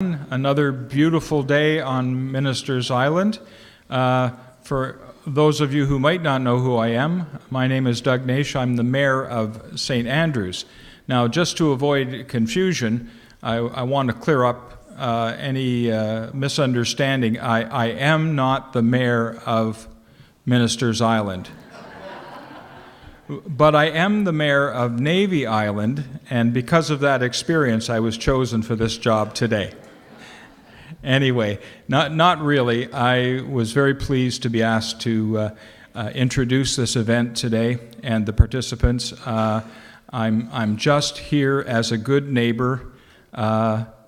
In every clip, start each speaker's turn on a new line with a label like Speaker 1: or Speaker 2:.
Speaker 1: Another beautiful day on Minister's Island. For those of you who might not know who I am, my name is Doug Naish. I'm the mayor of St. Andrews. Now, just to avoid confusion, I want to clear up any misunderstanding. I am not the mayor of Minister's Island. But I am the mayor of Navy Island, and because of that experience, I was chosen for this job today. Anyway, not really. I was very pleased to be asked to introduce this event today and the participants. I'm just here as a good neighbor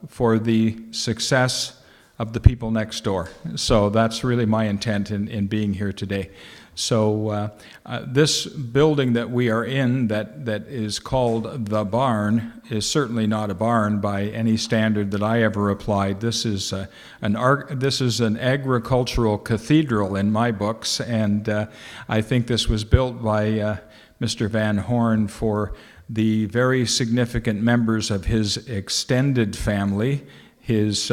Speaker 1: for the success of the people next door. So that's really my intent in being here today. So this building that we are in that is called the barn is certainly not a barn by any standard that I ever applied. This is an agricultural cathedral in my books, and I think this was built by Mr. Van Horn for the very significant members of his extended family, his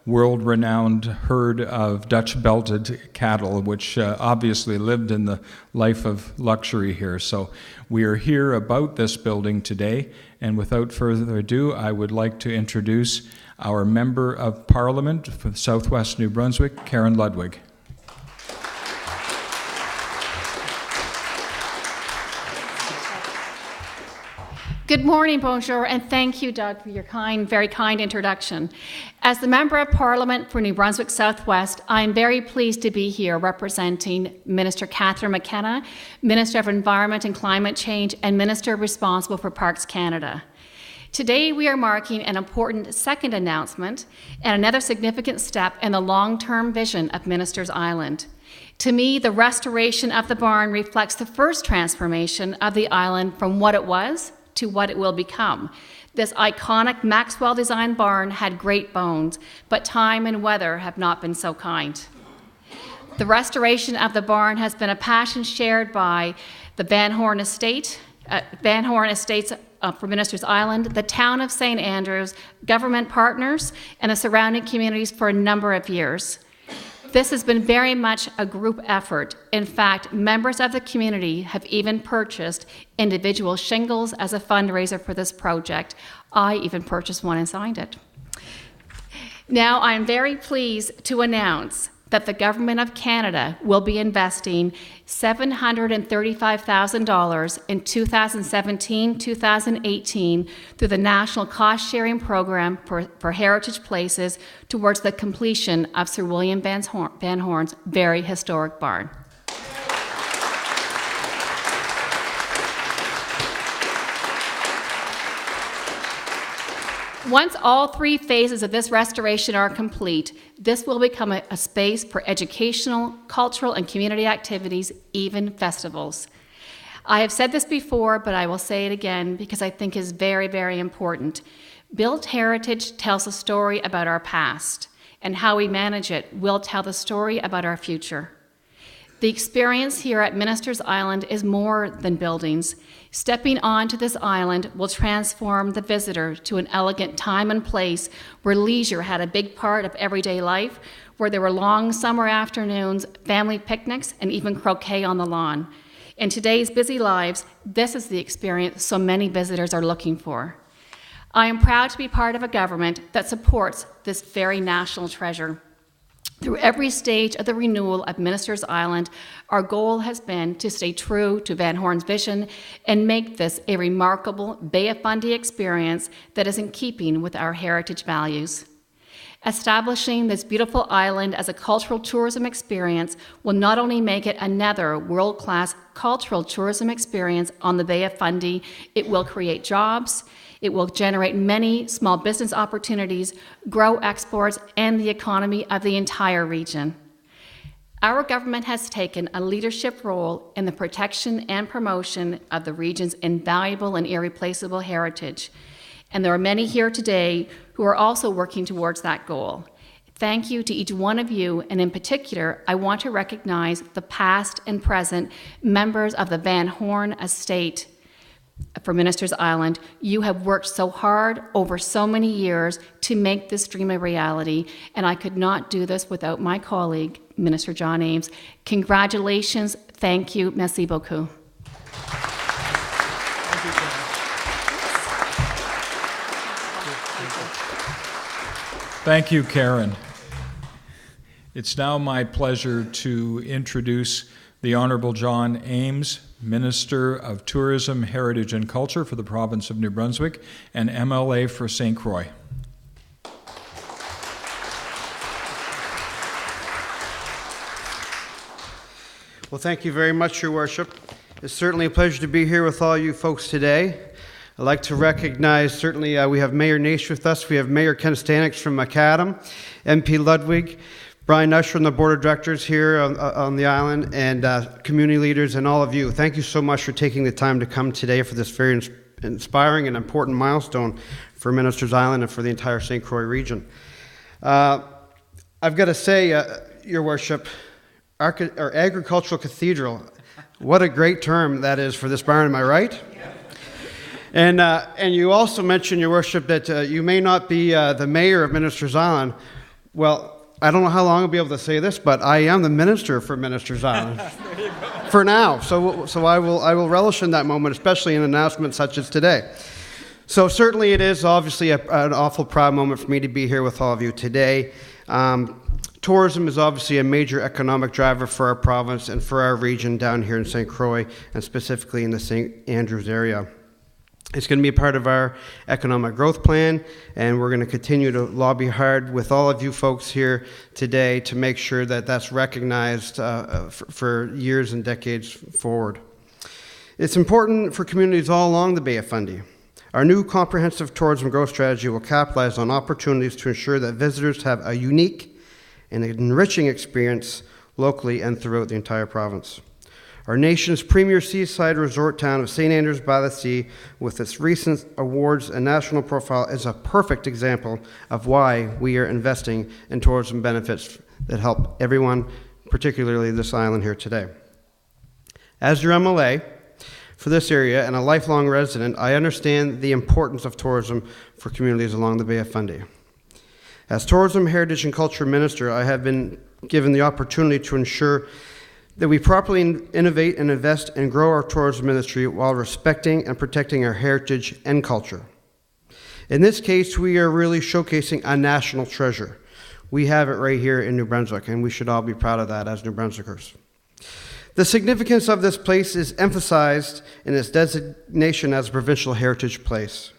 Speaker 1: world-renowned herd of Dutch-belted cattle, which obviously lived in the life of luxury here. So we are here about this building today, and without further ado, I would like to introduce our Member of Parliament for Southwest New Brunswick, Karen Ludwig.
Speaker 2: Good morning, bonjour, and thank you, Doug, for your very kind introduction. As the Member of Parliament for New Brunswick Southwest, I am very pleased to be here representing Minister Catherine McKenna, Minister of Environment and Climate Change, and Minister responsible for Parks Canada. Today, we are marking an important second announcement and another significant step in the long-term vision of Minister's Island. To me, the restoration of the barn reflects the first transformation of the island from what it was to what it will become. This iconic Maxwell-designed barn had great bones, but time and weather have not been so kind. The restoration of the barn has been a passion shared by the Van Horn Estates for Minister's Island, the town of St. Andrews, government partners, and the surrounding communities for a number of years. This has been very much a group effort. In fact, members of the community have even purchased individual shingles as a fundraiser for this project. I even purchased one and signed it. Now, I'm very pleased to announce that the Government of Canada will be investing $735,000 in 2017-2018 through the National Cost Sharing Program for Heritage Places towards the completion of Sir William Van Horn's very historic barn. Once all three phases of this restoration are complete, this will become a space for educational, cultural, and community activities, even festivals. I have said this before, but I will say it again because I think it's very, very important. Built heritage tells a story about our past, and how we manage it will tell the story about our future. The experience here at Minister's Island is more than buildings. Stepping onto this island will transform the visitor to an elegant time and place where leisure had a big part of everyday life, where there were long summer afternoons, family picnics, and even croquet on the lawn. In today's busy lives, this is the experience so many visitors are looking for. I am proud to be part of a government that supports this very national treasure. Through every stage of the renewal of Minister's Island, our goal has been to stay true to Van Horn's vision and make this a remarkable Bay of Fundy experience that is in keeping with our heritage values. Establishing this beautiful island as a cultural tourism experience will not only make it another world-class cultural tourism experience on the Bay of Fundy, it will create jobs, it will generate many small business opportunities, grow exports, and the economy of the entire region. Our government has taken a leadership role in the protection and promotion of the region's invaluable and irreplaceable heritage. And there are many here today who are also working towards that goal. Thank you to each one of you, and in particular, I want to recognize the past and present members of the Van Horn estate. for Ministers Island. You have worked so hard over so many years to make this dream a reality, and I could not do this without my colleague, Minister John Ames. Congratulations. Thank you. Merci beaucoup.
Speaker 1: Thank you, Karen. It's now my pleasure to introduce the Honorable John Ames, Minister of Tourism, Heritage and Culture for the province of New Brunswick and MLA for St. Croix.
Speaker 3: Well, thank you very much, Your Worship. It's certainly a pleasure to be here with all you folks today. I'd like to recognize, certainly, we have Mayor Naish with us. We have Mayor Ken Stanix from Macadam, MP Ludwig, Brian Usher from the Board of Directors here on the island, and community leaders and all of you. Thank you so much for taking the time to come today for this very inspiring and important milestone for Ministers Island and for the entire St. Croix region. I've got to say, Your Worship, our agricultural cathedral, what a great term that is for this barn, am I right? And you also mentioned, Your Worship, that you may not be the mayor of Ministers Island. Well, I don't know how long I'll be able to say this, but I am the minister for Ministers Island. There you go. For now. So I will relish in that moment, especially in an announcement such as today. So certainly it is obviously an awful proud moment for me to be here with all of you today. Tourism is obviously a major economic driver for our province and for our region down here in St. Croix, and specifically in the St. Andrews area. It's going to be a part of our economic growth plan, and we're going to continue to lobby hard with all of you folks here today to make sure that that's recognized for years and decades forward. It's important for communities all along the Bay of Fundy. Our new comprehensive tourism growth strategy will capitalize on opportunities to ensure that visitors have a unique and enriching experience locally and throughout the entire province. Our nation's premier seaside resort town of St. Andrews by the Sea, with its recent awards and national profile, is a perfect example of why we are investing in tourism benefits that help everyone, particularly this island here today. As your MLA for this area and a lifelong resident, I understand the importance of tourism for communities along the Bay of Fundy. As Tourism, Heritage and Culture Minister, I have been given the opportunity to ensure that we properly innovate and invest and grow our tourism industry while respecting and protecting our heritage and culture. In this case, we are really showcasing a national treasure. We have it right here in New Brunswick, and we should all be proud of that as New Brunswickers. The significance of this place is emphasized in its designation as a provincial heritage place.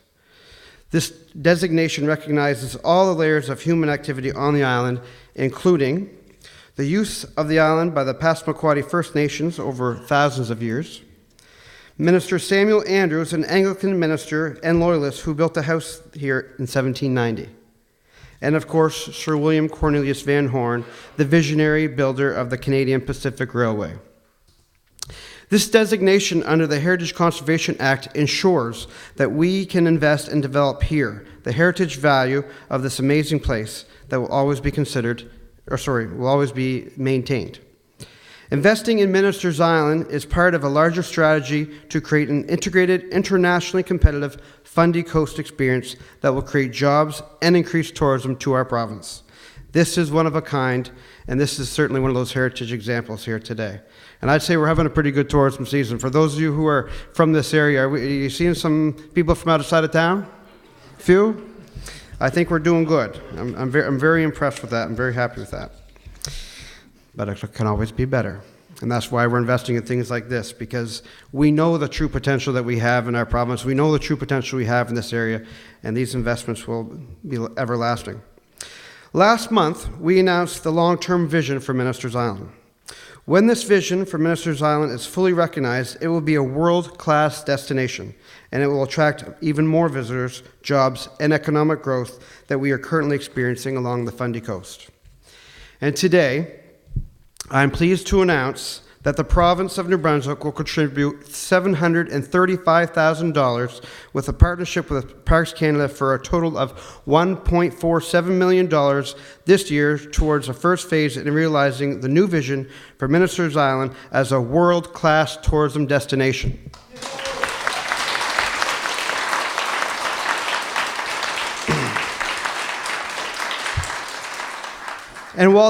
Speaker 3: This designation recognizes all the layers of human activity on the island, including the use of the island by the Passamaquoddy First Nations over thousands of years, Minister Samuel Andrews, an Anglican minister and loyalist who built a house here in 1790, and of course, Sir William Cornelius Van Horn, the visionary builder of the Canadian Pacific Railway. This designation under the Heritage Conservation Act ensures that we can invest and develop here the heritage value of this amazing place that will always be will always be maintained. Investing in Ministers Island is part of a larger strategy to create an integrated, internationally competitive Fundy Coast experience that will create jobs and increase tourism to our province. This is one of a kind, and this is certainly one of those heritage examples here today. And I'd say we're having a pretty good tourism season. For those of you who are from this area, are you seeing some people from outside of town? Few? I think we're doing good. I'm very impressed with that. I'm very happy with that. But it can always be better. And that's why we're investing in things like this, because we know the true potential that we have in our province. We know the true potential we have in this area, and these investments will be everlasting. Last month, we announced the long-term vision for Ministers Island. When this vision for Ministers Island is fully recognized, it will be a world-class destination, and it will attract even more visitors, jobs, and economic growth that we are currently experiencing along the Fundy Coast. And today, I'm pleased to announce that the province of New Brunswick will contribute $735,000 with a partnership with Parks Canada for a total of $1.47 million this year towards the first phase in realizing the new vision for Ministers Island as a world-class tourism destination. And while